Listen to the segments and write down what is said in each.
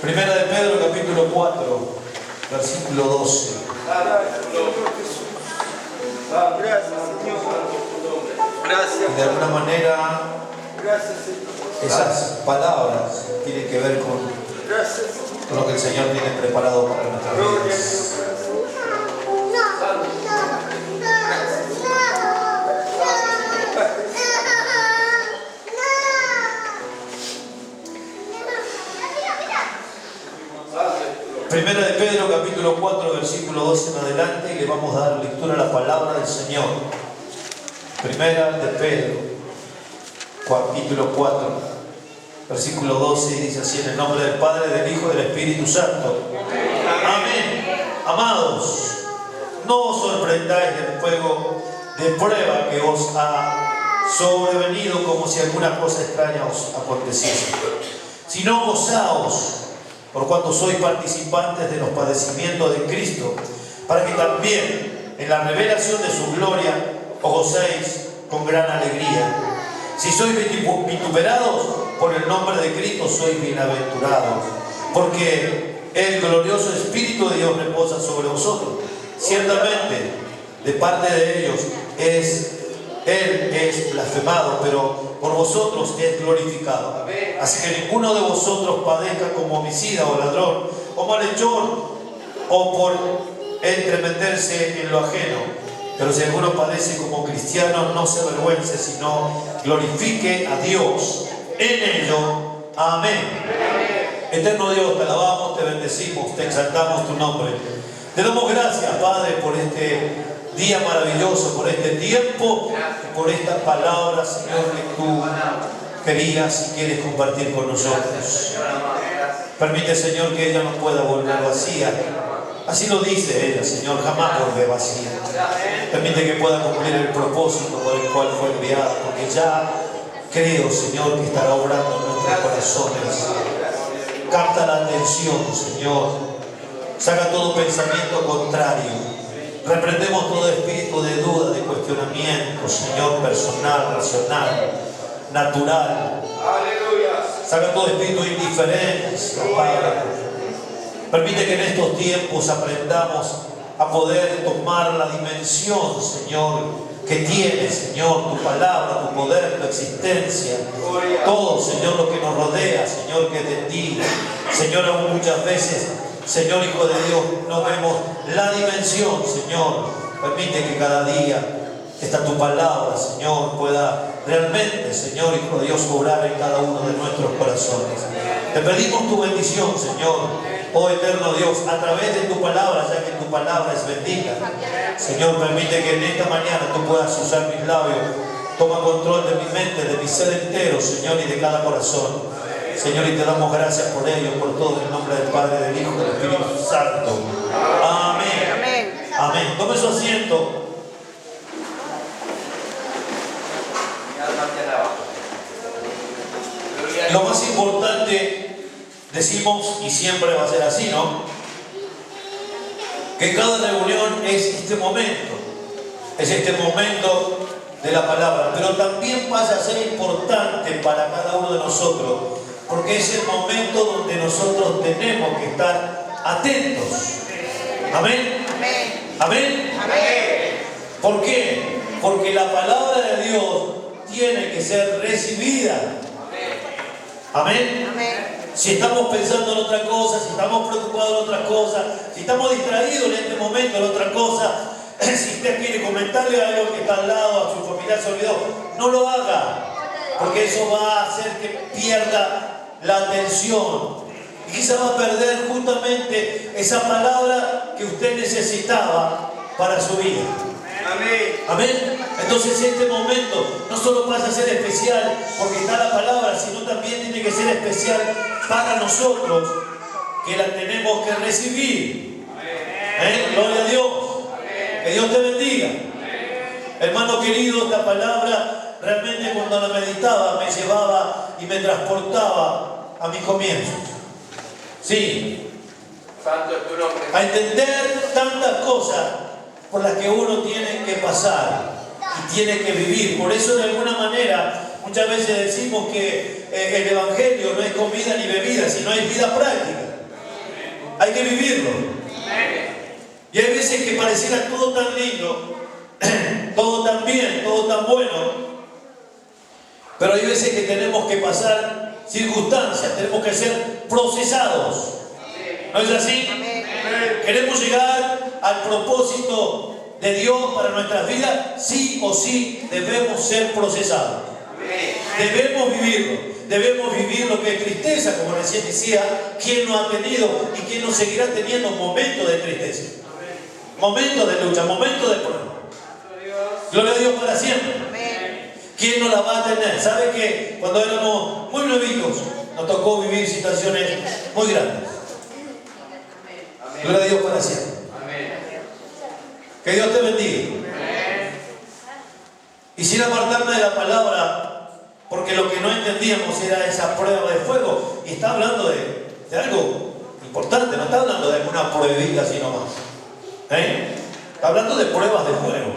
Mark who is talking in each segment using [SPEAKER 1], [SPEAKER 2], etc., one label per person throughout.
[SPEAKER 1] Primera de Pedro, capítulo 4, versículo 12.
[SPEAKER 2] Gracias, Señor. Gracias.
[SPEAKER 1] Y de alguna manera,
[SPEAKER 2] Gracias, Señor.
[SPEAKER 1] esas palabras tienen que ver con
[SPEAKER 2] Gracias.
[SPEAKER 1] lo que el Señor tiene preparado para nuestras
[SPEAKER 2] Gloria a
[SPEAKER 1] vidas.
[SPEAKER 2] Dios.
[SPEAKER 1] Primera de Pedro, capítulo 4, versículo 12 en adelante, y le vamos a dar lectura a la palabra del Señor. Primera de Pedro, capítulo 4, versículo 12, y dice así: en el nombre del Padre, del Hijo y del Espíritu Santo. Amén. Amados, no os sorprendáis del fuego de prueba que os ha sobrevenido como si alguna cosa extraña os aconteciese, sino gozaos por cuanto sois participantes de los padecimientos de Cristo, para que también en la revelación de su gloria os gocéis con gran alegría. Si sois vituperados por el nombre de Cristo, sois bienaventurados, porque el glorioso Espíritu de Dios reposa sobre vosotros. Ciertamente, de parte de ellos Él es blasfemado, pero por vosotros es glorificado. Así que ninguno de vosotros padezca como homicida o ladrón, o malhechor, o por entremeterse en lo ajeno. Pero si alguno padece como cristiano, no se avergüence, sino glorifique a Dios en ello. Amén. Eterno Dios, te alabamos, te bendecimos, te exaltamos tu nombre. Te damos gracias, Padre, por este día maravilloso, por este tiempo, por esta palabra, Señor, que tú querías y quieres compartir con nosotros. Permite, Señor, que ella no pueda volver vacía. Así lo dice ella, Señor, jamás vuelve vacía. Permite que pueda cumplir el propósito por el cual fue enviada, porque ya creo, Señor, que estará obrando en nuestros corazones. Capta la atención, Señor. Saca todo pensamiento contrario. Reprendemos todo espíritu de duda, de cuestionamiento, Señor, personal, racional, natural. Saca todo espíritu de indiferencia, Padre. Permite que en estos tiempos aprendamos a poder tomar la dimensión, Señor, que tiene, Señor, tu palabra, tu poder, tu existencia. Todo, Señor, lo que nos rodea, Señor, que es de ti. Señor, aún muchas veces, Señor, Hijo de Dios, no vemos la dimensión, Señor. Permite que cada día esta tu palabra, Señor, pueda realmente, Señor, Hijo de Dios, obrar en cada uno de nuestros corazones. Te pedimos tu bendición, Señor, oh eterno Dios, a través de tu palabra, ya que tu palabra es bendita. Señor, permite que en esta mañana tú puedas usar mis labios. Toma control de mi mente, de mi ser entero, Señor, y de cada corazón. Señor, y te damos gracias por ello, por todo, en el nombre del Padre, del Hijo y del Espíritu Santo. Amén. Amén. Amén. Tome su asiento. Lo más importante, decimos, y siempre va a ser así, ¿no? Que cada reunión es este momento de la palabra, pero también pasa a ser importante para cada uno de nosotros, porque es el momento donde nosotros tenemos que estar atentos. Amén. Amén. Amén. Amén. ¿Por qué? Porque la palabra de Dios tiene que ser recibida. Amén. Amén. Si estamos pensando en otra cosa, si estamos preocupados en otra cosa, si estamos distraídos en este momento en otra cosa, si usted quiere comentarle a algo que está al lado, a su familiar se olvidó, no lo haga, porque eso va a hacer que pierda la atención y quizá va a perder justamente esa palabra que usted necesitaba para su vida. Amén. Amén. Entonces este momento no solo pasa a ser especial porque está la palabra, sino también tiene que ser especial para nosotros, que la tenemos que recibir. Gloria a Dios. Que Dios te bendiga. Hermano querido, esta palabra realmente cuando la meditaba me llevaba y me transportaba a mis comienzos. Sí.
[SPEAKER 2] Santo es tu nombre.
[SPEAKER 1] A entender tantas cosas por las que uno tiene que pasar y tiene que vivir. Por eso de alguna manera muchas veces decimos que el Evangelio no es comida ni bebida, sino es vida práctica. Hay que vivirlo. Y hay veces que pareciera todo tan lindo, todo tan bien, todo tan bueno, pero hay veces que tenemos que pasar circunstancias, tenemos que ser procesados. ¿No es así? Queremos llegar al propósito de Dios para nuestras vidas, sí o sí debemos ser procesados. Debemos vivirlo. Debemos vivir lo que es tristeza, como recién decía. ¿Quién no ha tenido y quién no seguirá teniendo momentos de tristeza? Momentos de lucha, momentos de prueba. Gloria a Dios para siempre. ¿Quién no la va a tener? ¿Sabe que cuando éramos muy nuevitos nos tocó vivir situaciones muy grandes? Gloria a Dios para siempre. Que Dios te bendiga. Y sin apartarme de la palabra, porque lo que no entendíamos era esa prueba de fuego. Y está hablando de algo importante, no está hablando de alguna pruebita sino más. Está hablando de pruebas de fuego.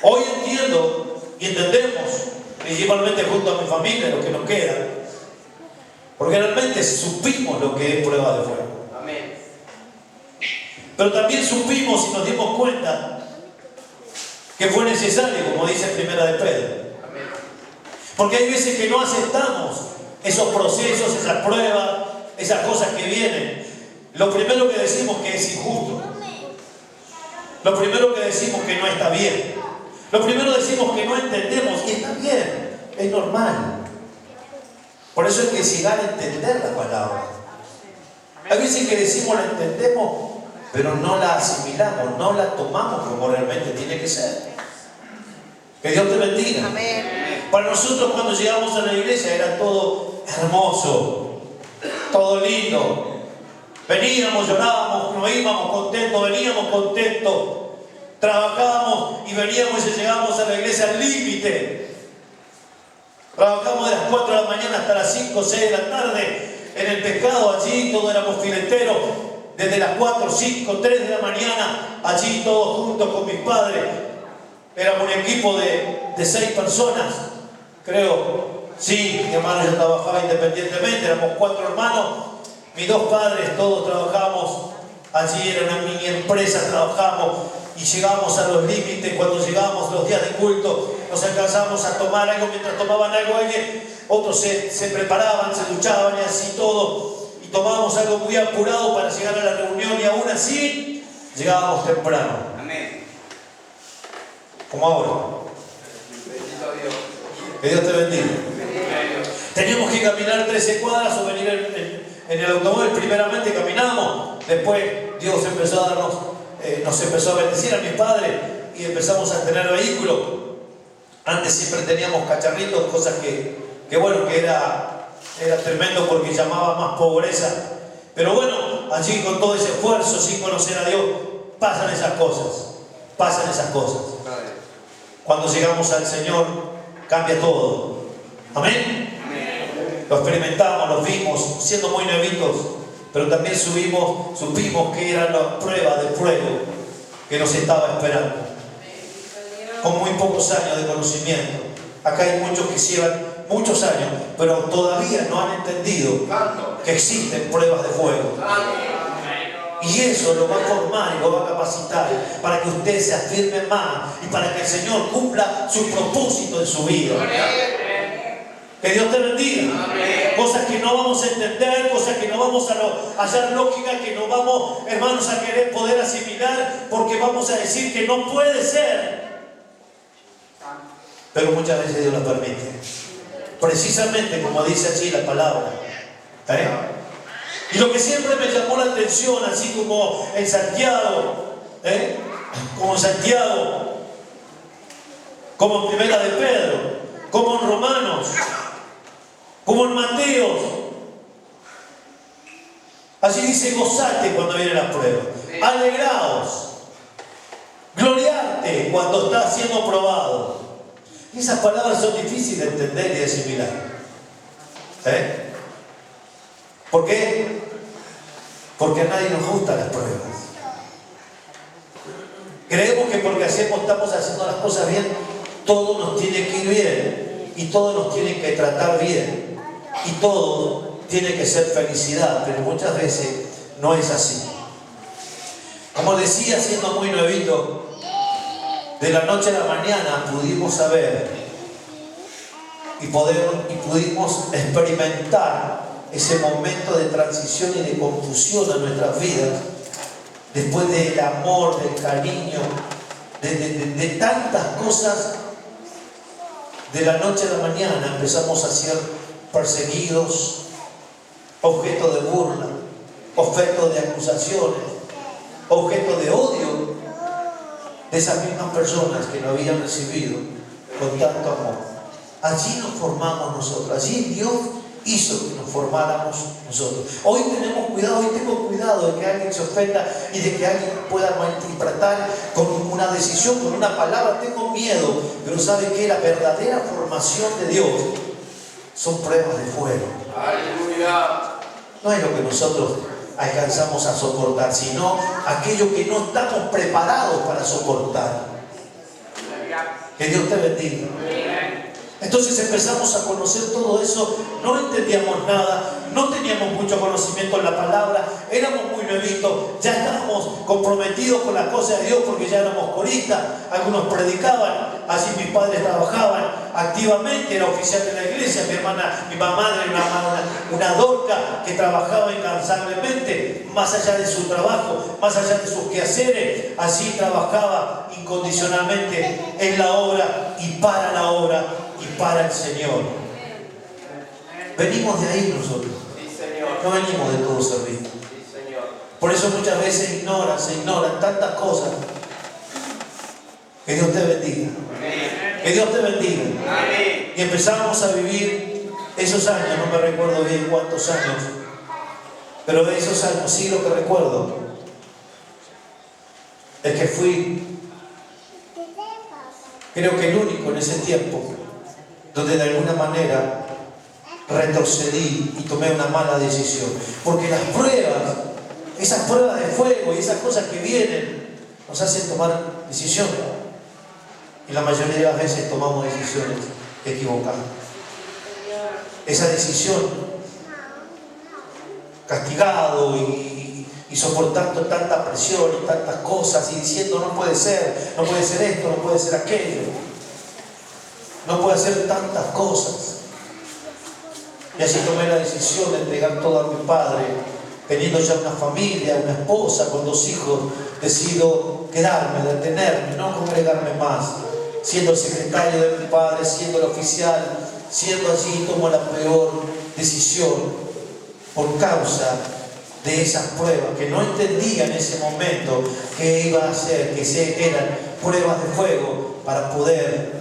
[SPEAKER 1] Hoy entiendo y entendemos, principalmente junto a mi familia, lo que nos queda, porque realmente supimos lo que es prueba de fuego. Pero también supimos y nos dimos cuenta que fue necesario, como dice Primera de Pedro. Porque hay veces que no aceptamos esos procesos, esas pruebas, esas cosas que vienen. Lo primero que decimos que es injusto. Lo primero que decimos que no está bien. Lo primero decimos que no entendemos y está bien, es normal. Por eso hay que llegar a entender la palabra. Hay veces que decimos la entendemos, pero no la asimilamos, no la tomamos como realmente tiene que ser. Que Dios te bendiga.
[SPEAKER 3] Amén.
[SPEAKER 1] Para nosotros cuando llegamos a la iglesia era todo hermoso, todo lindo. Veníamos, llorábamos, nos íbamos contentos, veníamos contentos, trabajábamos y veníamos y llegábamos a la iglesia al límite. Trabajamos de las 4 de la mañana hasta las 5 o 6 de la tarde en el pescado, allí todos éramos fileteros, desde las 4, 5, 3 de la mañana, allí todos juntos con mis padres. Éramos un equipo de 6 personas, creo. Sí, mi hermano ya trabajaba independientemente, éramos 4 hermanos. Mis 2 padres, todos trabajábamos allí, era una mini empresa, trabajábamos y llegábamos a los límites. Cuando llegábamos los días de culto, nos alcanzábamos a tomar algo. Mientras tomaban algo alguien, otros se preparaban, se duchaban y así todo. Y tomábamos algo muy apurado para llegar a la reunión y aún así llegábamos temprano.
[SPEAKER 2] Amén.
[SPEAKER 1] Como ahora. Que Dios te bendiga. Teníamos que caminar 13 cuadras o venir en el automóvil. Primeramente caminamos, después Dios empezó a darnos, nos empezó a bendecir a mis padres y empezamos a tener vehículos. Antes siempre teníamos cacharritos, cosas que bueno, que era tremendo porque llamaba más pobreza. Pero bueno, allí con todo ese esfuerzo, sin conocer a Dios, pasan esas cosas. Pasan esas cosas. Cuando llegamos al Señor, cambia todo. Amén. Lo experimentamos, lo vimos, siendo muy nuevitos, pero también supimos que eran las pruebas de fuego que nos estaba esperando. Con muy pocos años de conocimiento. Acá hay muchos que llevan muchos años, pero todavía no han entendido que existen pruebas de fuego. Y eso lo va a formar y lo va a capacitar para que usted se afirme más y para que el Señor cumpla su propósito en su vida. Que Dios te bendiga. Cosas que no vamos a entender, cosas que no vamos a hallar lógica, que no vamos, hermanos, a querer poder asimilar, porque vamos a decir que no puede ser. Pero muchas veces Dios lo permite. Precisamente como dice allí la palabra. Y lo que siempre me llamó la atención, así como en Santiago, como en Santiago, como en Primera de Pedro, como en Romanos, como en Mateos, allí dice: gozate cuando vienen las pruebas, alegraos, gloriarte cuando estás siendo probado. Y esas palabras son difíciles de entender y de asimilar. ¿Por qué? Porque a nadie nos gustan las pruebas. Creemos que porque estamos haciendo las cosas bien, todo nos tiene que ir bien y todos nos tienen que tratar bien y todos tiene que ser felicidad, pero muchas veces no es así. Como decía, siendo muy nuevito, de la noche a la mañana pudimos saber y pudimos experimentar ese momento de transición y de confusión en nuestras vidas, después del amor, del cariño, de tantas cosas. De la noche a la mañana empezamos a ser perseguidos, objeto de burla, objeto de acusaciones, objeto de odio de esas mismas personas que nos habían recibido con tanto amor. Allí nos formamos nosotros, allí Dios hizo que nos formáramos nosotros. Hoy tenemos cuidado, hoy tengo cuidado de que alguien se ofenda y de que alguien pueda malinterpretar con una decisión, con una palabra. Tengo miedo, pero ¿sabe qué? La verdadera formación de Dios son pruebas de fuego.
[SPEAKER 2] Aleluya.
[SPEAKER 1] No es lo que nosotros alcanzamos a soportar, sino aquello que no estamos preparados para soportar. Que Dios te bendiga. Entonces empezamos a conocer todo eso, no entendíamos nada, no teníamos mucho conocimiento en la palabra, éramos muy nuevitos, ya estábamos comprometidos con las cosas de Dios porque ya éramos coristas, algunos predicaban, así mis padres trabajaban activamente, era oficial de la iglesia, mi mamá era una dorca que trabajaba incansablemente, más allá de su trabajo, más allá de sus quehaceres, así trabajaba incondicionalmente en la obra y para la obra y para el Señor. Venimos de ahí nosotros.
[SPEAKER 2] Sí, Señor.
[SPEAKER 1] No venimos de todo servir.
[SPEAKER 2] Sí, Señor.
[SPEAKER 1] Por eso muchas veces se ignoran tantas cosas. Que Dios te bendiga.
[SPEAKER 2] Amén.
[SPEAKER 1] Que Dios te bendiga.
[SPEAKER 2] Amén.
[SPEAKER 1] Y empezamos a vivir esos años, no me recuerdo bien cuántos años, pero de esos años sí lo que recuerdo es que fui, creo que el único en ese tiempo donde de alguna manera retrocedí y tomé una mala decisión. Porque las pruebas, esas pruebas de fuego y esas cosas que vienen, nos hacen tomar decisiones. Y la mayoría de las veces tomamos decisiones equivocadas. Esa decisión, castigado y soportando tanta presión y tantas cosas y diciendo no puede ser esto, no puede ser aquello. No puedo hacer tantas cosas. Y así tomé la decisión de entregar todo a mi padre. Teniendo ya una familia, una esposa, con 2 hijos, decido quedarme, detenerme, no congregarme más. Siendo el secretario de mi padre, siendo el oficial, siendo allí, tomo la peor decisión por causa de esas pruebas que no entendía en ese momento que iba a hacer, que eran pruebas de fuego para poder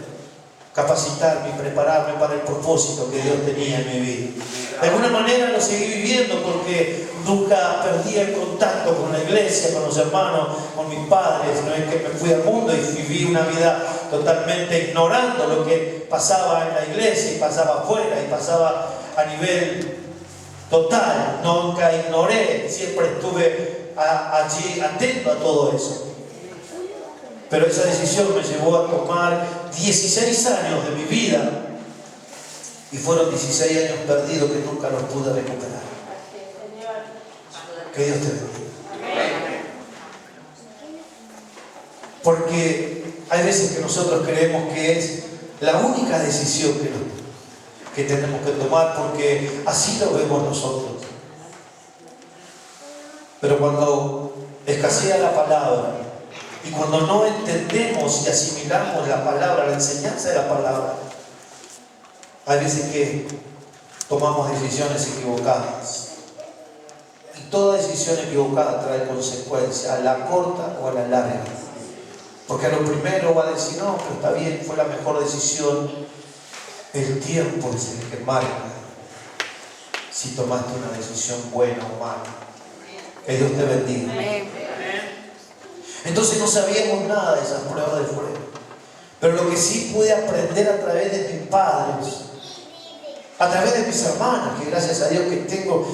[SPEAKER 1] capacitarme y prepararme para el propósito que Dios tenía en mi vida. De alguna manera lo seguí viviendo porque nunca perdí el contacto con la iglesia, con los hermanos, con mis padres. No es que me fui al mundo y viví una vida totalmente ignorando lo que pasaba en la iglesia y pasaba afuera y pasaba a nivel total. Nunca ignoré, siempre estuve allí atento a todo eso. Pero esa decisión me llevó a tomar 16 años de mi vida y fueron 16 años perdidos que nunca los pude recuperar. Que Dios te bendiga. Porque hay veces que nosotros creemos que es la única decisión que tenemos que tomar porque así lo vemos nosotros. Pero cuando escasea la palabra, y cuando no entendemos y asimilamos la palabra, la enseñanza de la palabra, hay veces que tomamos decisiones equivocadas. Y toda decisión equivocada trae consecuencias, a la corta o a la larga. Porque a lo primero va a decir, no, pero está bien, fue la mejor decisión. El tiempo es el que marca si tomaste una decisión buena o mala. Que Dios te bendiga. Entonces no sabíamos nada de esas pruebas de fuego. Pero lo que sí pude aprender a través de mis padres, a través de mis hermanas, que gracias a Dios que tengo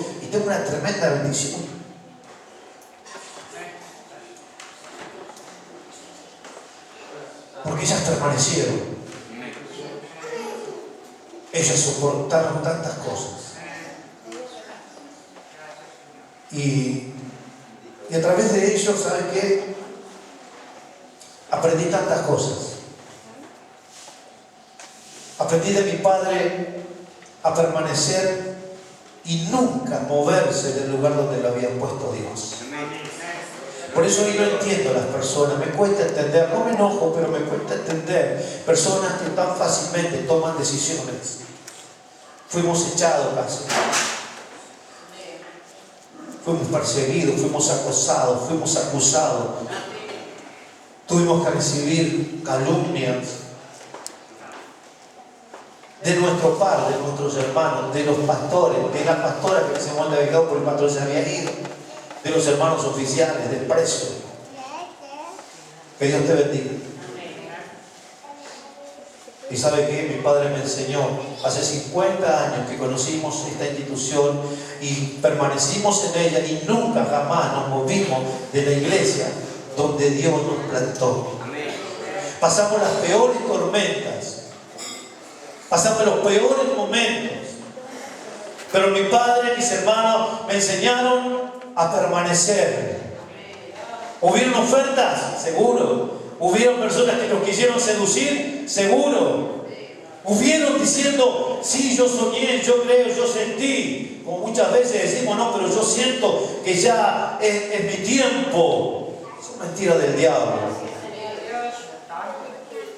[SPEAKER 1] una tremenda bendición. Porque ellas permanecieron. Ellas soportaron tantas cosas. Y a través de ellos, ¿saben qué? Aprendí tantas cosas. Aprendí de mi padre a permanecer y nunca moverse del lugar donde lo había puesto Dios. Por eso hoy no entiendo a las personas, me cuesta entender, no me enojo, pero me cuesta entender personas que tan fácilmente toman decisiones. Fuimos echados casi, fuimos perseguidos, fuimos acosados, fuimos acusados, tuvimos que recibir calumnias de nuestro padre, de nuestros hermanos, de los pastores, de la pastora que en ese momento había quedado por el pastor se había ido, de los hermanos oficiales, del preso. Que Dios te bendiga. Y sabe que mi padre me enseñó hace 50 años que conocimos esta institución y permanecimos en ella y nunca jamás nos movimos de la iglesia donde Dios nos plantó. Pasamos las peores tormentas, pasamos los peores momentos, pero mi padre, mis hermanos me enseñaron a permanecer. ¿Hubieron ofertas? Seguro. ¿Hubieron personas que nos quisieron seducir? Seguro. ¿Hubieron diciendo, sí, yo soñé, yo creo, yo sentí? Como muchas veces decimos, no, pero yo siento que ya es mi tiempo. Es mentira del diablo.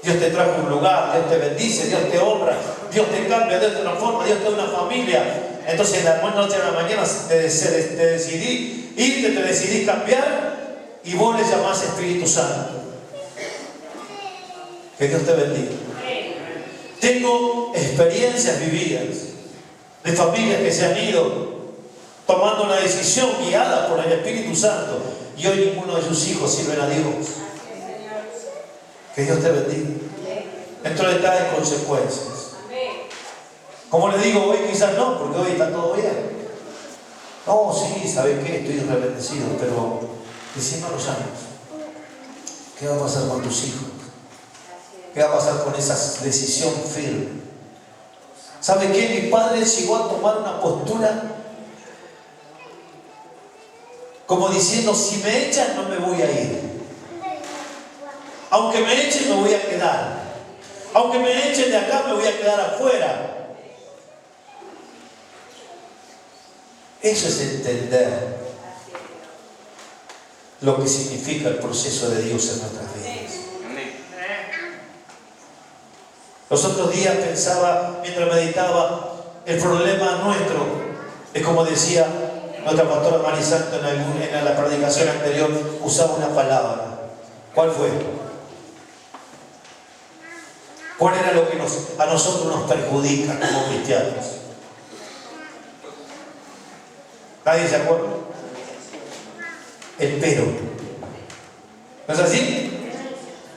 [SPEAKER 1] Dios te trajo a un lugar, Dios te bendice, Dios te honra, Dios te cambia, Dios te transforma, Dios te da una familia. Entonces en la noche a la mañana te decidí irte, te decidí cambiar y vos le llamás Espíritu Santo. Que Dios te bendiga. Tengo experiencias vividas de familias que se han ido tomando una decisión guiada por el Espíritu Santo y hoy ninguno de sus hijos sirven a Dios. Que Dios te bendiga. Dentro de tales consecuencias. Como le digo, hoy quizás no, porque hoy está todo bien. No, sí, ¿sabes qué? Estoy rebendecido, pero decime los años. ¿Qué va a pasar con tus hijos? ¿Qué va a pasar con esa decisión firme? ¿Sabe qué? Mi padre llegó a tomar una postura como diciendo, si me echan no me voy a ir. Aunque me echen me voy a quedar. Aunque me echen de acá me voy a quedar afuera. Eso es entender lo que significa el proceso de Dios en nuestras vidas. Los otros días pensaba, mientras meditaba, el problema nuestro es como decía nuestra pastora Marisanto en la predicación anterior, usaba una palabra. ¿Cuál fue? ¿Cuál era lo que a nosotros nos perjudica como cristianos? ¿Nadie se acuerda? El pero. ¿No es así?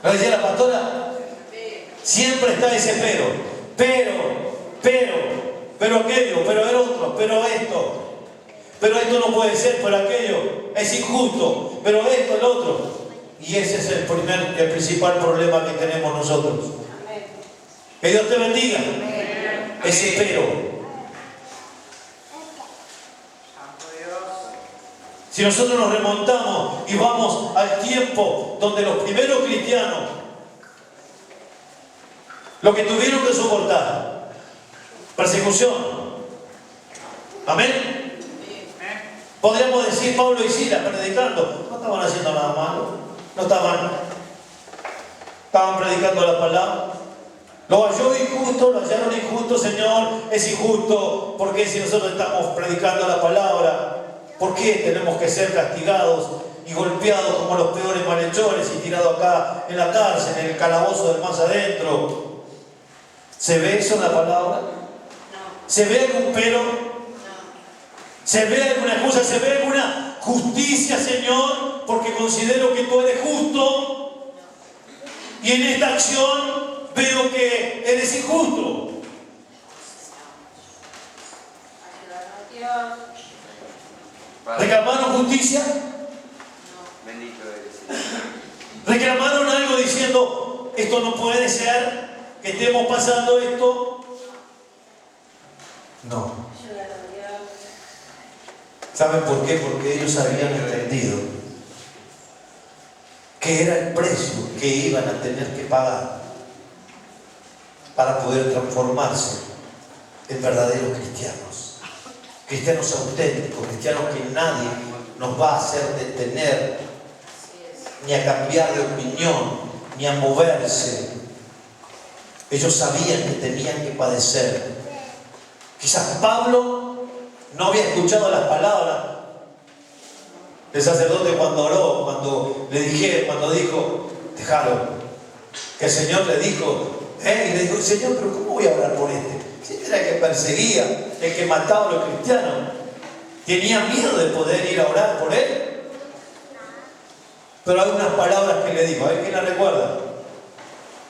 [SPEAKER 1] ¿No decía la pastora? Siempre está ese pero aquello, pero el otro, pero esto no puede ser, pero aquello es injusto, pero esto, el otro. Y ese es el principal problema que tenemos nosotros. Que Dios te bendiga. Ese pero. Si nosotros nos remontamos y vamos al tiempo donde los primeros cristianos, lo que tuvieron que soportar, persecución, amén. Podríamos decir Pablo y Silas predicando, no estaban haciendo nada malo, no estaban predicando la palabra. Lo halló injusto, lo hallaron injusto, Señor, es injusto, porque si nosotros estamos predicando la palabra, ¿por qué tenemos que ser castigados y golpeados como los peores malhechores y tirados acá en la cárcel, en el calabozo del más adentro? ¿Se ve eso en la palabra? No. ¿Se ve algún pero? No. ¿Se ve alguna excusa? ¿Se ve alguna justicia, Señor? Porque considero que tú eres justo. Y en esta acción veo que eres injusto. ¿Reclamaron justicia?
[SPEAKER 2] Bendito eres.
[SPEAKER 1] ¿Reclamaron algo diciendo, esto no puede ser, que estemos pasando esto? No. ¿Saben por qué? Porque ellos habían entendido que era el precio que iban a tener que pagar para poder transformarse en verdaderos cristianos. Cristianos auténticos, cristianos que nadie nos va a hacer detener, ni a cambiar de opinión, ni a moverse. Ellos sabían que tenían que padecer. Quizás Pablo no había escuchado las palabras del sacerdote cuando oró, cuando dijo, déjalo, que el Señor le dijo, y le dijo, Señor, pero ¿cómo voy a orar por este? Si este era el que perseguía, el que mataba a los cristianos, tenía miedo de poder ir a orar por él. Pero hay unas palabras que le dijo, a ver quién la recuerda.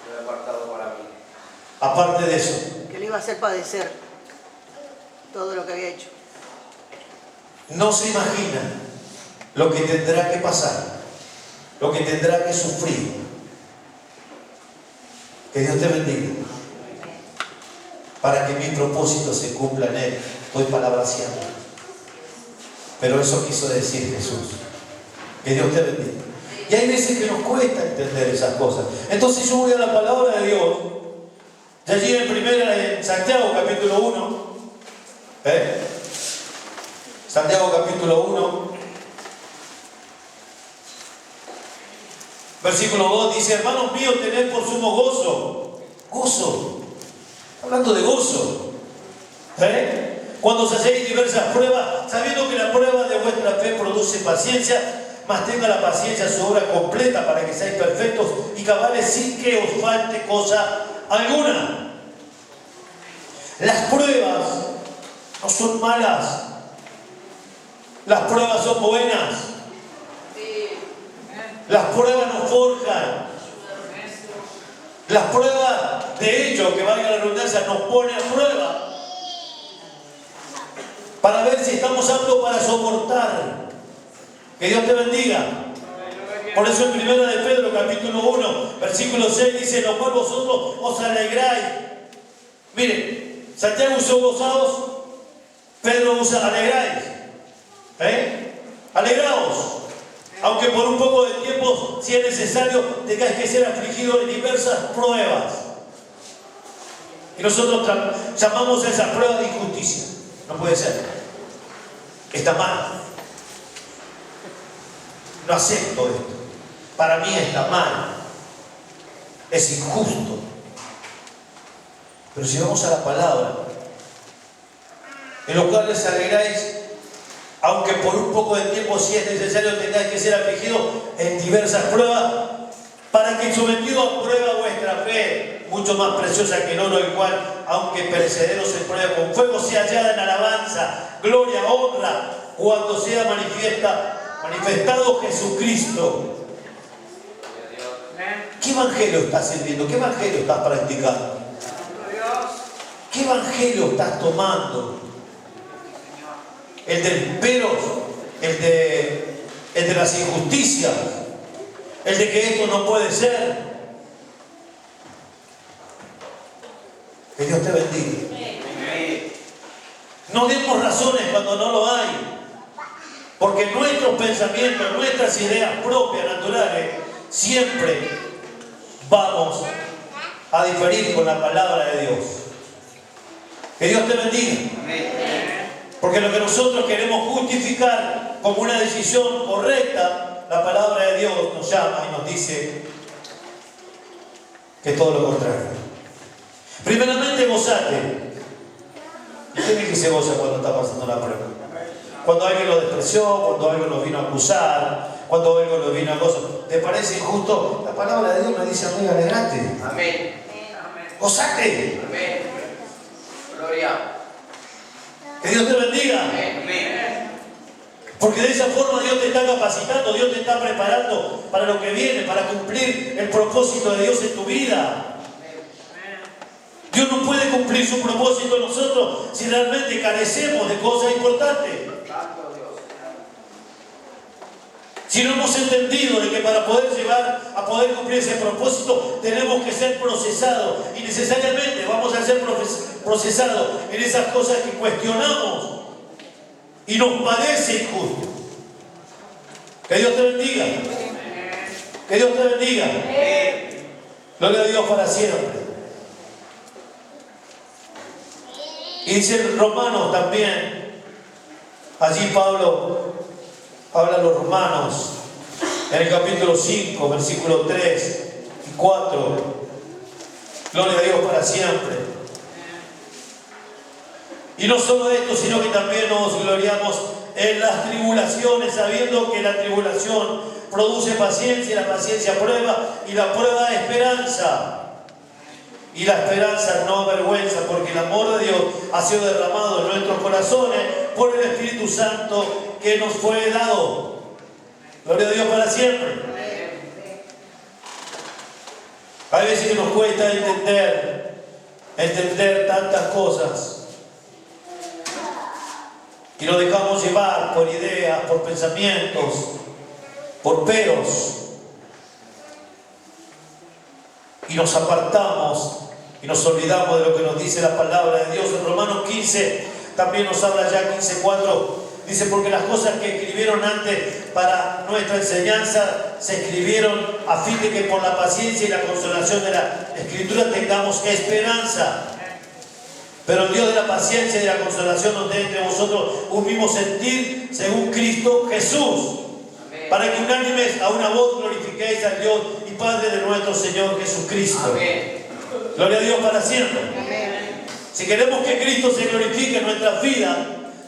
[SPEAKER 2] Lo he apartado para mí.
[SPEAKER 1] Aparte de eso,
[SPEAKER 3] Que le iba a hacer padecer todo lo que había hecho.
[SPEAKER 1] no se imagina lo que tendrá que pasar, lo que tendrá que sufrir. Que Dios te bendiga. Para que mi propósito se cumpla en Él. Estoy palabraciando. Pero eso quiso decir Jesús. Que Dios te bendiga. Y hay veces que nos cuesta entender esas cosas. Entonces yo voy a la palabra de Dios. Y allí en Santiago capítulo 1. Santiago capítulo 1. Versículo 2 dice, hermanos míos, tened por sumo gozo. Gozo. Hablando de gozo. Cuando os hacéis diversas pruebas, sabiendo que la prueba de vuestra fe produce paciencia, mas tenga la paciencia su obra completa para que seáis perfectos y cabales sin que os falte cosa alguna. Las pruebas no son malas. Las pruebas son buenas. Las pruebas nos forjan. Las pruebas, de hecho, que valga la redundancia, nos pone a prueba para ver si estamos aptos para soportar. Que Dios te bendiga. Por eso en 1 de Pedro, capítulo 1, versículo 6, dice, lo cual vosotros os alegráis. Miren, Santiago usó gozados, Pedro usa alegráis. Alegraos. Aunque por un poco de tiempo, si es necesario, tengáis que ser afligidos en diversas pruebas. Y nosotros llamamos a esa prueba de injusticia. No puede ser. Está mal. No acepto esto. Para mí está mal. Es injusto. Pero si vamos a la palabra, en lo cual les alegráis, aunque por un poco de tiempo, si es necesario, tengáis que ser afligidos en diversas pruebas, para que sometido a prueba vuestra fe, mucho más preciosa que el oro, el cual, aunque perecedero se prueba con fuego, sea hallada en alabanza, gloria, honra, cuando sea manifestado Jesucristo. ¿Qué evangelio estás sirviendo? ¿Qué evangelio estás practicando? ¿Qué evangelio estás tomando? El del peros, el de las injusticias, el de que esto no puede ser. Que Dios te bendiga. No demos razones cuando no lo hay, porque nuestros pensamientos, nuestras ideas propias, naturales, siempre vamos a diferir con la palabra de Dios. Que Dios te bendiga. Porque lo que nosotros queremos justificar como una decisión correcta, la palabra de Dios nos llama y nos dice que es todo lo contrario. Primeramente, gozate. ¿Quién es que se goza cuando está pasando la prueba? Cuando alguien lo despreció, cuando alguien lo vino a acusar, cuando alguien lo vino a gozar. ¿Te parece injusto? La palabra de Dios me dice a mí, alegrate.
[SPEAKER 2] Amén.
[SPEAKER 1] Gozate.
[SPEAKER 2] Amén. Gloria.
[SPEAKER 1] Que Dios te bendiga.
[SPEAKER 2] Amén.
[SPEAKER 1] Porque de esa forma Dios te está capacitando, Dios te está preparando para lo que viene, para cumplir el propósito de Dios en tu vida. Dios no puede cumplir su propósito en nosotros si realmente carecemos de cosas importantes. Si no hemos entendido de que para poder cumplir ese propósito tenemos que ser procesados, y necesariamente vamos a ser procesados en esas cosas que cuestionamos y nos parece injusto. Que Dios te bendiga. Que Dios te bendiga. Gloria a Dios para siempre. Y dice en Romanos también, allí Pablo habla a los romanos, en el capítulo 5, versículos 3 y 4. Gloria a Dios para siempre. Y no solo esto, sino que también nos gloriamos en las tribulaciones, sabiendo que la tribulación produce paciencia, y la paciencia prueba, y la prueba esperanza. Y la esperanza no avergüenza, porque el amor de Dios ha sido derramado en nuestros corazones por el Espíritu Santo que nos fue dado. Gloria a Dios para siempre. Hay veces que nos cuesta entender tantas cosas. Y nos dejamos llevar por ideas, por pensamientos, por peros. Y nos apartamos y nos olvidamos de lo que nos dice la palabra de Dios. En Romanos 15 también nos habla ya 15:4. Dice, porque las cosas que escribieron antes para nuestra enseñanza se escribieron a fin de que por la paciencia y la consolación de la Escritura tengamos esperanza. Pero el Dios de la paciencia y de la consolación nos dé entre vosotros un mismo sentir según Cristo Jesús, para que unánimes a una voz glorifiquéis al Dios y Padre de nuestro Señor Jesucristo.
[SPEAKER 2] Amén.
[SPEAKER 1] Gloria a Dios para siempre.
[SPEAKER 3] Amén.
[SPEAKER 1] Si queremos que Cristo se glorifique en nuestras vidas,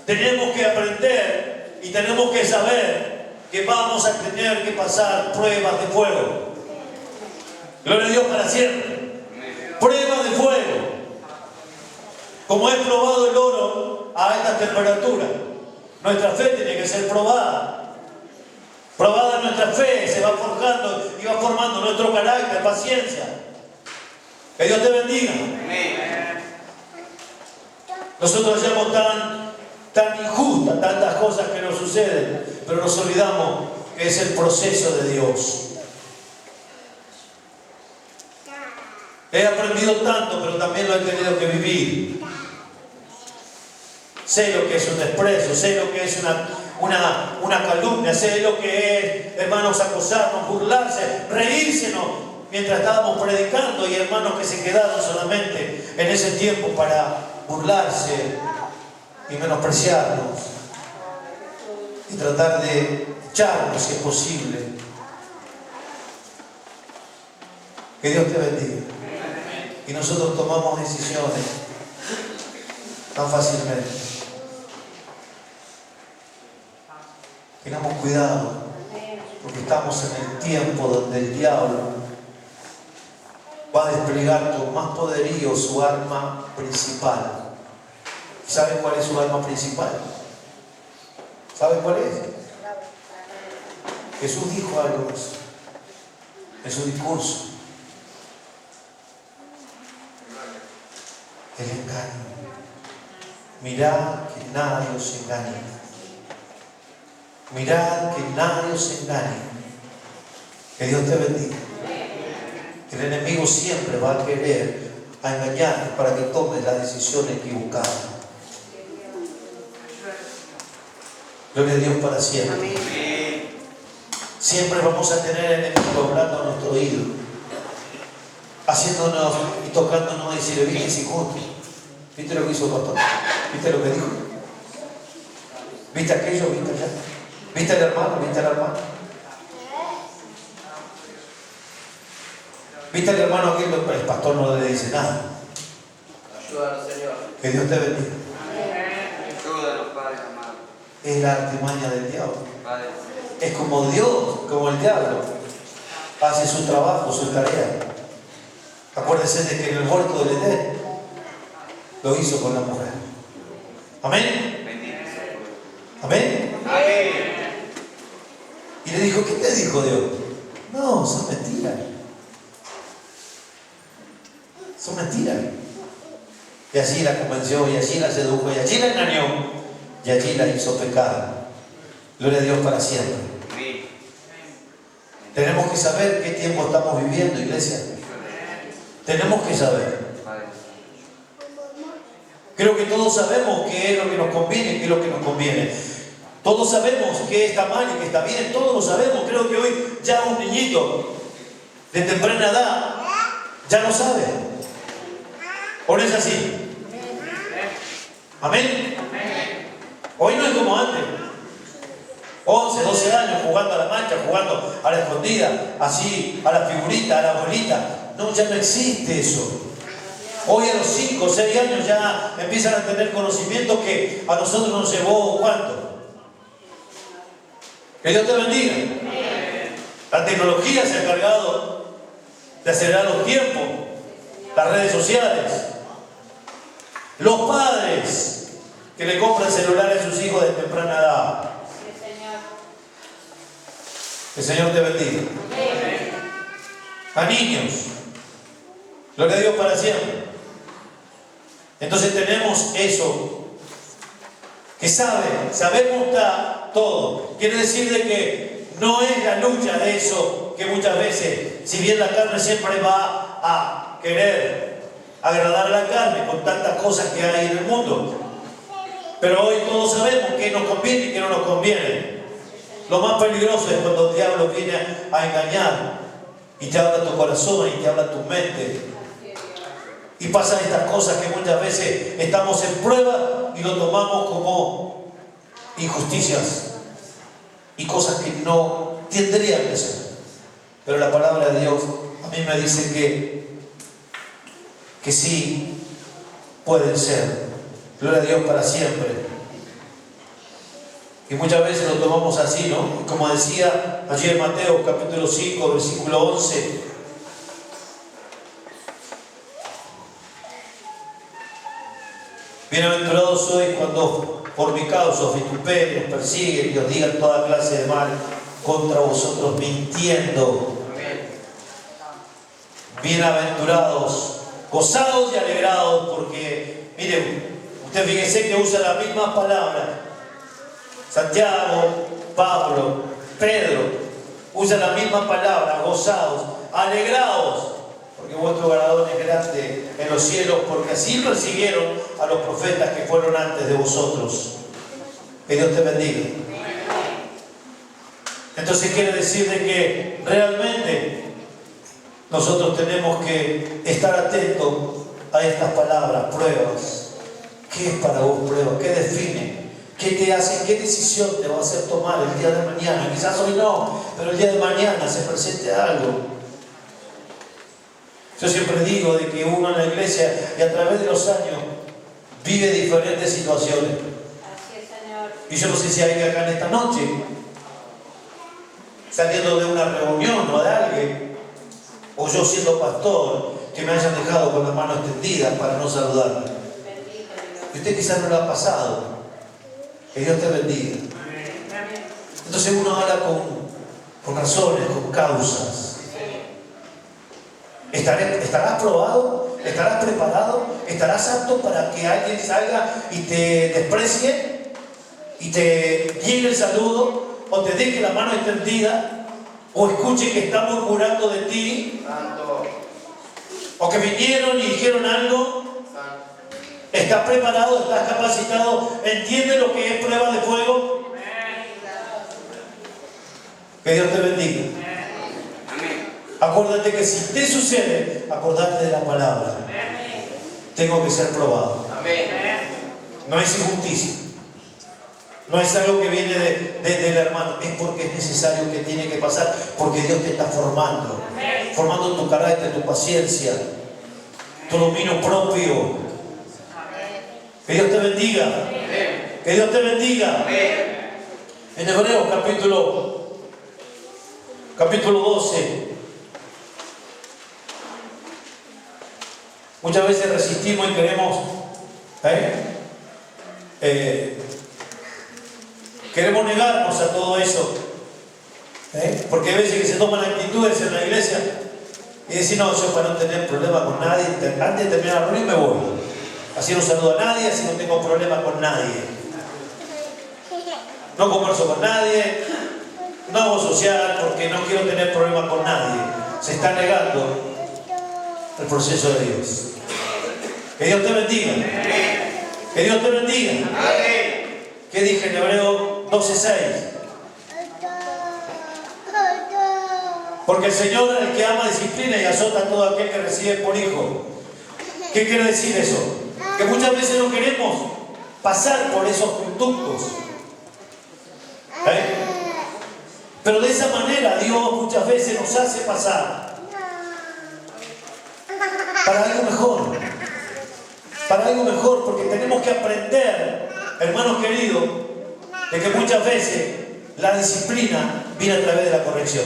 [SPEAKER 1] tenemos que aprender y tenemos que saber que vamos a tener que pasar pruebas de fuego. Gloria a Dios para siempre. Pruebas de fuego. Como es probado el oro a esta temperatura, nuestra fe tiene que ser probada. Probada nuestra fe, se va forjando y va formando nuestro carácter, paciencia. Que Dios te bendiga. Nosotros hacemos tan injustas tantas cosas que nos suceden, pero nos olvidamos que es el proceso de Dios. He aprendido tanto, pero también lo he tenido que vivir. Sé lo que es un desprecio, sé lo que es una calumnia, sé lo que es, hermanos, acosarnos, burlarse, reírsenos mientras estábamos predicando, y hermanos que se quedaron solamente en ese tiempo para burlarse y menospreciarnos y tratar de echarnos si es posible. Que Dios te bendiga. Y nosotros tomamos decisiones tan fácilmente. Tengamos cuidado, porque estamos en el tiempo donde el diablo va a desplegar con más poderío su arma principal. ¿Saben cuál es su arma principal? ¿Saben cuál es? Jesús dijo algo de eso en su discurso. El engaño. Mirad que nadie os engañe. Mirad que nadie os engañe. Que Dios te bendiga. El enemigo siempre va a querer engañarte para que tomes la decisión equivocada. Gloria a Dios para siempre.
[SPEAKER 3] Amén.
[SPEAKER 1] Siempre vamos a tener enemigos hablando a nuestro oído, haciéndonos y tocándonos y decirle, viste, es injusto. ¿Viste lo que hizo el pastor? ¿Viste lo que dijo? ¿Viste aquello? ¿Viste allá? ¿Viste al hermano? ¿Viste al hermano? ¿Viste al hermano aquel? El pastor no le dice nada.
[SPEAKER 2] Ayúdanos, Señor.
[SPEAKER 1] Que Dios te bendiga.
[SPEAKER 2] Ayúdanos, Padre amado.
[SPEAKER 1] Es la artimaña del diablo.
[SPEAKER 2] Padre.
[SPEAKER 1] Es como Dios, como el diablo, hace su trabajo, su tarea. Acuérdense de que en el huerto del Edén lo hizo con la mujer. Amén. Amén.
[SPEAKER 2] Amén.
[SPEAKER 1] Y le dijo, ¿qué te dijo Dios? No, son mentiras. Son mentiras. Y allí la convenció, y allí la sedujo, y allí la engañó, y allí la hizo pecar. Gloria a Dios para siempre.
[SPEAKER 2] Amén.
[SPEAKER 1] Tenemos que saber qué tiempo estamos viviendo, iglesia. Tenemos que saber. Creo que todos sabemos qué es lo que nos conviene y qué es lo que nos conviene. Todos sabemos qué está mal y qué está bien. Todos lo sabemos. Creo que hoy ya un niñito de temprana edad ya lo sabe. ¿O no es así? ¿Amén? Hoy no es como antes. 11, 12 años jugando a la mancha, jugando a la escondida, así, a la figurita, a la bolita. No, ya no existe eso. Hoy a los 5 o 6 años ya empiezan a tener conocimientos que a nosotros nos llevó ¿cuánto? Que Dios te bendiga. La tecnología se ha encargado de acelerar los tiempos, las redes sociales, los padres que le compran celulares a sus hijos de temprana edad. El Señor te bendiga. A niños, gloria a Dios para siempre. Entonces tenemos eso, que sabemos todo. Quiere decir de que no es la lucha de eso que muchas veces, si bien la carne siempre va a querer agradar a la carne con tantas cosas que hay en el mundo, pero hoy todos sabemos qué nos conviene y qué no nos conviene. Lo más peligroso es cuando el diablo viene a engañar y te habla tu corazón y te habla tu mente. Y pasan estas cosas que muchas veces estamos en prueba y lo tomamos como injusticias y cosas que no tendrían que ser. Pero la palabra de Dios a mí me dice que sí pueden ser. Gloria a Dios para siempre. Y muchas veces lo tomamos así, ¿no? Como decía allí en Mateo capítulo 5, versículo 11. Bienaventurados sois cuando por mi causa os vituperen, os persiguen y os digan toda clase de mal contra vosotros mintiendo. Bienaventurados, gozados y alegrados, porque, miren, usted fíjese que usa la misma palabra. Santiago, Pablo, Pedro, usan la misma palabra, gozados, alegrados, porque vuestro galardón es grande en los cielos, porque así persiguieron a los profetas que fueron antes de vosotros. Que Dios te bendiga. Entonces quiere decir de que realmente nosotros tenemos que estar atentos a estas palabras, pruebas. ¿Qué es para vos prueba? ¿Qué define? ¿Qué te hace? ¿Qué decisión te va a hacer tomar el día de mañana? Quizás hoy no, pero el día de mañana se presente algo. Yo siempre digo de que uno en la iglesia y a través de los años vive diferentes situaciones.
[SPEAKER 3] Así es, Señor.
[SPEAKER 1] Y yo no sé si hay acá en esta noche, saliendo de una reunión o de alguien, o yo siendo pastor, que me hayan dejado con la mano extendida para no saludarme. Y usted quizás no lo ha pasado. Que Dios te bendiga. Entonces uno habla con razones, con causas. ¿Estarás probado? ¿Estarás preparado? ¿Estarás apto para que alguien salga y te desprecie? ¿Y te niegue el saludo? ¿O te deje la mano extendida? ¿O escuche que está murmurando de ti?
[SPEAKER 2] Santo.
[SPEAKER 1] ¿O que vinieron y dijeron algo? ¿Estás preparado? ¿Estás capacitado? ¿Entiendes lo que es prueba de fuego? Que Dios te bendiga. Acuérdate que si te sucede, acordate de la palabra. Tengo que ser probado. No es injusticia. No es algo que viene del hermano. Es porque es necesario, que tiene que pasar. Porque Dios te está formando. Formando tu carácter, tu paciencia, tu dominio propio. Que Dios te bendiga. Que Dios te bendiga. En Hebreos capítulo 12. Muchas veces resistimos y queremos queremos negarnos a todo eso. Porque hay veces que se toman actitudes en la iglesia y decir, no, yo para no tener problema con nadie, antes de terminar la reunión me voy. Así no saludo a nadie, así no tengo problema con nadie. No converso con nadie, no hago social porque no quiero tener problema con nadie. Se está negando el proceso de Dios. Que Dios te bendiga. Que Dios te bendiga.
[SPEAKER 2] Amén.
[SPEAKER 1] ¿Qué dije en Hebreo 12:6? Porque el Señor es el que ama, disciplina y azota a todo aquel que recibe por hijo. ¿Qué quiere decir eso? Que muchas veces no queremos pasar por esos conductos. Pero de esa manera Dios muchas veces nos hace pasar para algo mejor. Para algo mejor, porque tenemos que aprender, hermanos queridos, de que muchas veces la disciplina viene a través de la corrección.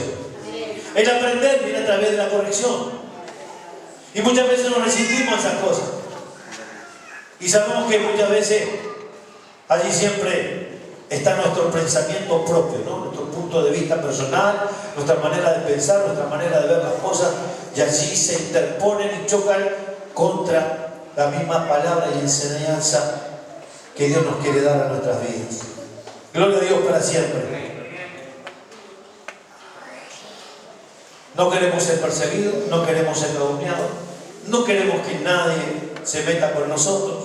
[SPEAKER 1] El aprender viene a través de la corrección. Y muchas veces nos resistimos a esas cosas. Y sabemos que muchas veces allí siempre está nuestro pensamiento propio, ¿no? Nuestro punto de vista personal, nuestra manera de pensar, nuestra manera de ver las cosas, y allí se interponen y chocan contra la misma palabra y enseñanza que Dios nos quiere dar a nuestras vidas. Gloria a Dios para siempre. No queremos ser perseguidos, no queremos ser calumniados, no queremos que nadie se meta con nosotros.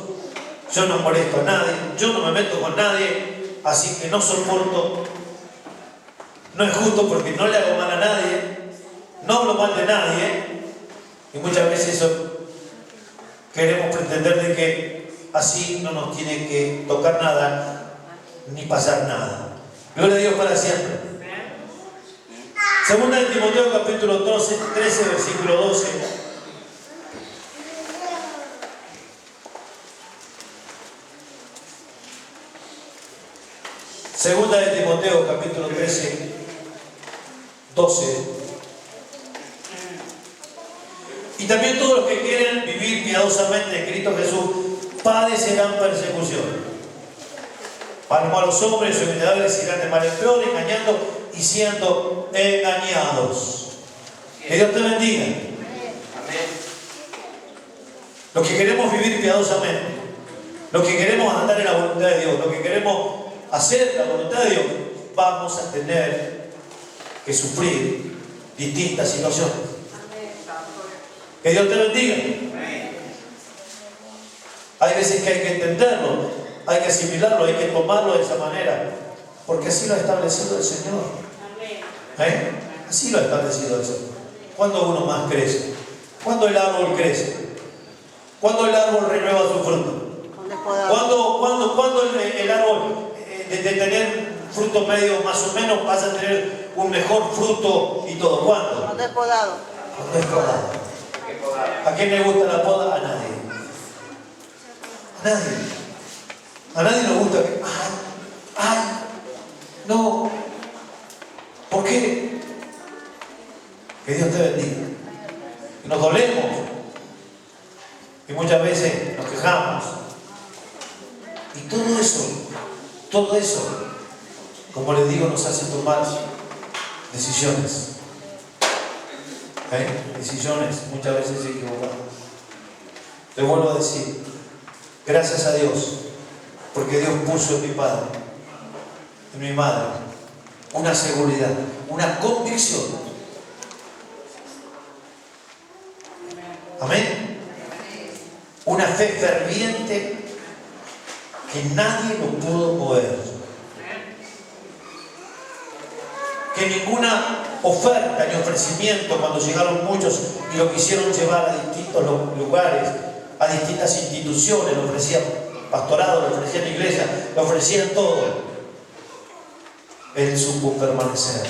[SPEAKER 1] Yo no molesto a nadie, yo no me meto con nadie, así que no soporto. No es justo porque no le hago mal a nadie, no hablo mal de nadie, y muchas veces eso queremos pretender de que así no nos tiene que tocar nada ni pasar nada. Gloria a Dios para siempre. Segunda de Timoteo capítulo 13 versículo 12. Segunda de Timoteo capítulo 13, 12. Y también todos los que quieren vivir piadosamente en Cristo Jesús padecerán persecución. Para los malos hombres o imitadores irán de mal en peor, engañando y siendo engañados. Que Dios te bendiga.
[SPEAKER 2] Amén.
[SPEAKER 1] Los que queremos vivir piadosamente, los que queremos andar en la voluntad de Dios, los que queremos hacer la voluntad de Dios, vamos a tener que sufrir distintas situaciones. Que Dios te bendiga. Hay veces que hay que entenderlo, hay que asimilarlo, hay que tomarlo de esa manera, porque así lo ha establecido el Señor. Así lo ha establecido el Señor. ¿Cuándo uno más crece? ¿Cuándo el árbol crece? ¿Cuándo el árbol renueva su fruto? ¿Cuándo el árbol de tener fruto medio más o menos pasa a tener un mejor fruto y todo? ¿Cuándo?
[SPEAKER 3] Cuando es podado.
[SPEAKER 1] Cuando es podado. ¿A quién le gusta la poda? A nadie. A nadie. A nadie le gusta que... no. ¿Por qué? Que Dios te bendiga. Y nos dolemos. Y muchas veces nos quejamos. Y todo eso, como les digo, nos hace tomar decisiones. Decisiones muchas veces equivocadas. Te vuelvo a decir, gracias a Dios, porque Dios puso en mi padre, en mi madre, una seguridad, una convicción. Amén. Una fe ferviente que nadie lo pudo mover. Que ninguna oferta ni ofrecimiento, cuando llegaron muchos y lo quisieron llevar a distintos lugares, a distintas instituciones, le ofrecían pastorado, le ofrecían iglesia, le ofrecían todo, Él supo permanecer.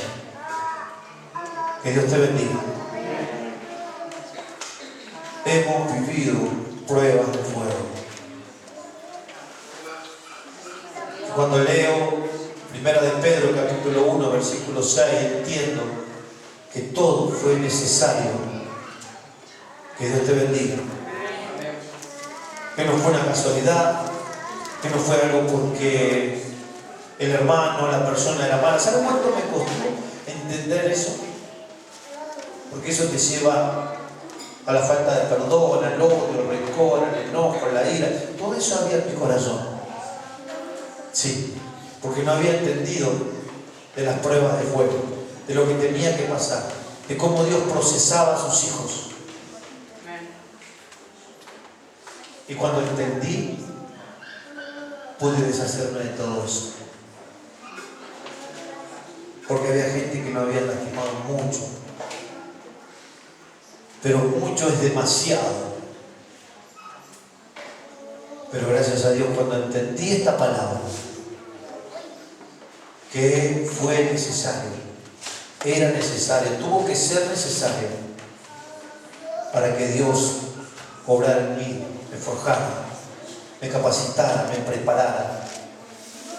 [SPEAKER 1] Que Dios te bendiga. Hemos vivido pruebas de fuego. Cuando leo Primera de Pedro, capítulo 1, versículo 6, entiendo que todo fue necesario. Que Dios te bendiga. Que no fue una casualidad, que no fue algo porque el hermano, la persona era mala. ¿Sabes cuánto me costó entender eso? Porque eso te lleva a la falta de perdón, al odio, al rencor, al enojo, a la ira. Todo eso había en mi corazón. Sí. Porque no había entendido de las pruebas de fuego, de lo que tenía que pasar, de cómo Dios procesaba a sus hijos. Y cuando entendí, pude deshacerme de todo eso. Porque había gente que me había lastimado mucho. Pero mucho es demasiado. Pero gracias a Dios, cuando entendí esta palabra, que fue necesario, era necesario, tuvo que ser necesario para que Dios obrara en mí, me forjara, me capacitara, me preparara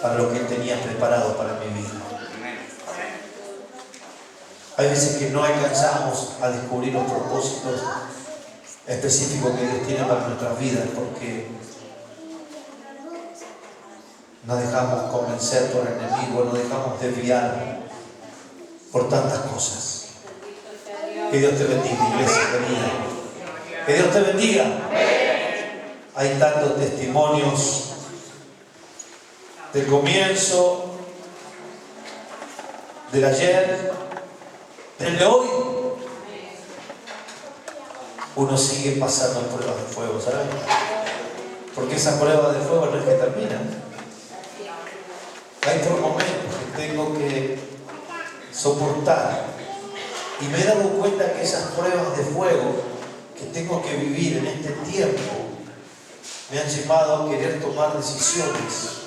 [SPEAKER 1] para lo que Él tenía preparado para mi vida. Hay veces que no alcanzamos a descubrir los propósitos específicos que Dios tiene para nuestras vidas porque nos dejamos convencer por el enemigo, nos dejamos desviar por tantas cosas. Que Dios te bendiga, iglesia querida. Que Dios te bendiga. Hay tantos testimonios del comienzo, del ayer, del de hoy. Uno sigue pasando pruebas de fuego, ¿saben? Porque esas pruebas de fuego no es que terminan. Hay por momentos que tengo que soportar. Y me he dado cuenta que esas pruebas de fuego que tengo que vivir en este tiempo me han llevado a querer tomar decisiones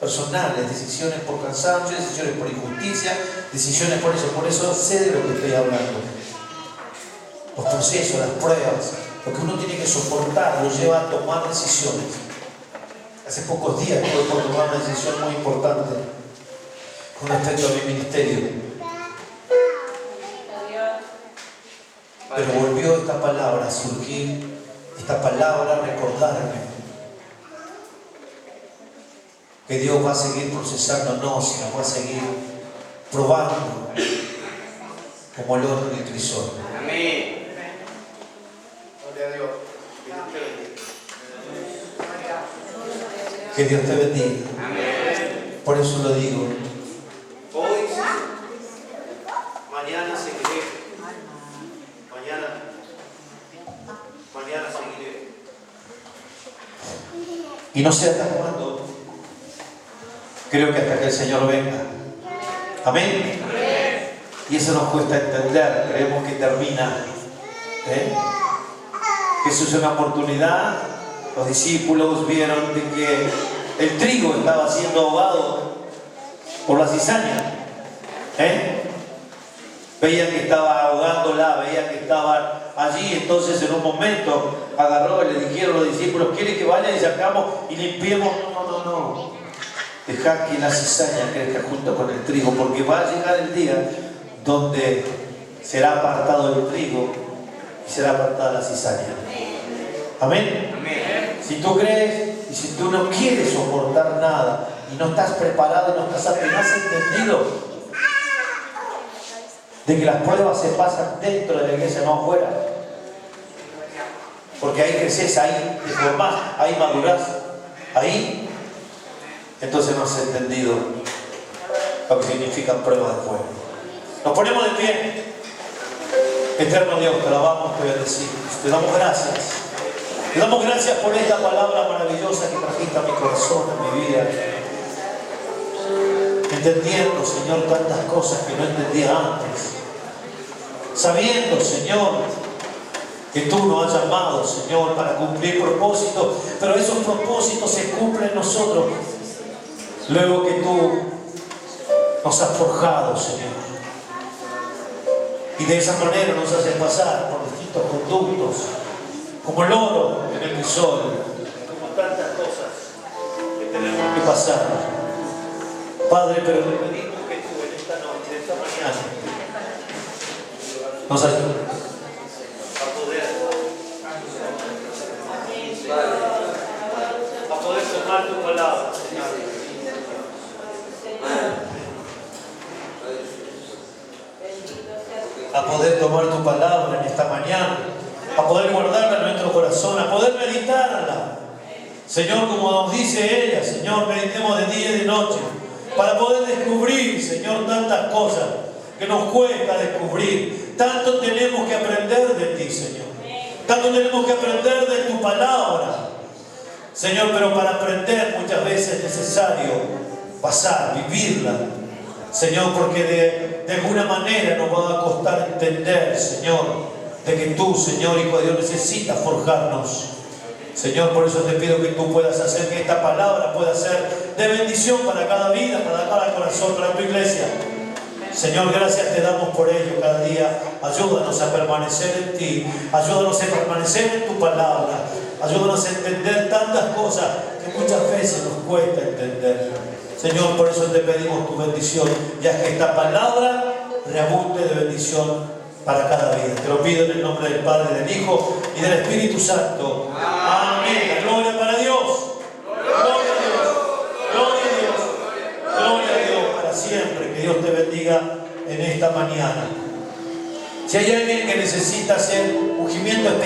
[SPEAKER 1] personales, decisiones por cansancio, decisiones por injusticia, decisiones por eso. Por eso sé de lo que estoy hablando. Los procesos, las pruebas, lo que uno tiene que soportar, lo lleva a tomar decisiones. Hace pocos días tuve por tomar una decisión muy importante con respecto a mi ministerio. Pero volvió esta palabra a surgir, esta palabra a recordarme que Dios va a seguir procesándonos y nos va a seguir probando como el oro en el crisol.
[SPEAKER 2] Amén.
[SPEAKER 1] Gloria a Dios. Que Dios te bendiga.
[SPEAKER 2] Amén.
[SPEAKER 1] Por eso lo digo.
[SPEAKER 2] Hoy, mañana seguiré. Mañana seguiré.
[SPEAKER 1] Y no sé hasta cuándo. Creo que hasta que el Señor venga. Amén. Y eso nos cuesta entender. Creemos que termina. Que eso es una oportunidad. Los discípulos vieron de que el trigo estaba siendo ahogado por la cizaña. Veían que estaba ahogándola, veían que estaba allí. Entonces en un momento agarró y le dijeron a los discípulos: ¿quiere que vaya y sacamos y limpiemos? No. Dejad que la cizaña crezca junto con el trigo, porque va a llegar el día donde será apartado el trigo y será apartada la cizaña. Amén.
[SPEAKER 2] Amén.
[SPEAKER 1] Si tú crees y si tú no quieres soportar nada y no estás preparado y no estás apenas entendido de que las pruebas se pasan dentro de la iglesia, no afuera, porque ahí creces, ahí te formás, ahí madurás, ahí, entonces no has entendido lo que significan pruebas de fuego. Nos ponemos de pie. Eterno Dios, te alabamos, te bendecimos, te damos gracias. Te damos gracias por esta palabra maravillosa que trajiste a mi corazón, a mi vida. Entendiendo, Señor, tantas cosas que no entendía antes. Sabiendo, Señor, que tú nos has llamado, Señor, para cumplir propósitos, pero esos propósitos se cumplen en nosotros luego que tú nos has forjado, Señor. Y de esa manera nos haces pasar por distintos conductos, como el oro en el crisol, como tantas cosas que tenemos que pasar. Padre, pero te pedimos que tú en esta noche, en esta mañana, nos ayudes a poder tomar tu palabra, Señor. A poder tomar tu palabra en esta mañana, a poder guardarla en nuestro corazón, a poder meditarla. Señor, como nos dice ella, Señor, meditemos de día y de noche, para poder descubrir, Señor, tantas cosas que nos cuesta descubrir. Tanto tenemos que aprender de ti, Señor. Tanto tenemos que aprender de tu palabra. Señor, pero para aprender muchas veces es necesario pasar, vivirla. Señor, porque de alguna manera nos va a costar entender, Señor, de que tú, Señor, Hijo de Dios, necesitas forjarnos. Señor, por eso te pido que tú puedas hacer que esta palabra pueda ser de bendición para cada vida, para cada corazón, para tu iglesia. Señor, gracias te damos por ello cada día. Ayúdanos a permanecer en ti. Ayúdanos a permanecer en tu palabra. Ayúdanos a entender tantas cosas que muchas veces nos cuesta entender. Señor, por eso te pedimos tu bendición, ya que esta palabra reabunde de bendición para cada vida. Te lo pido en el nombre del Padre, del Hijo y del Espíritu Santo. Amén. La gloria para Dios. Gloria a Dios. Gloria a Dios. Gloria a Dios para siempre. Que Dios te bendiga en esta mañana. Si hay alguien que necesita hacer ungimiento especial,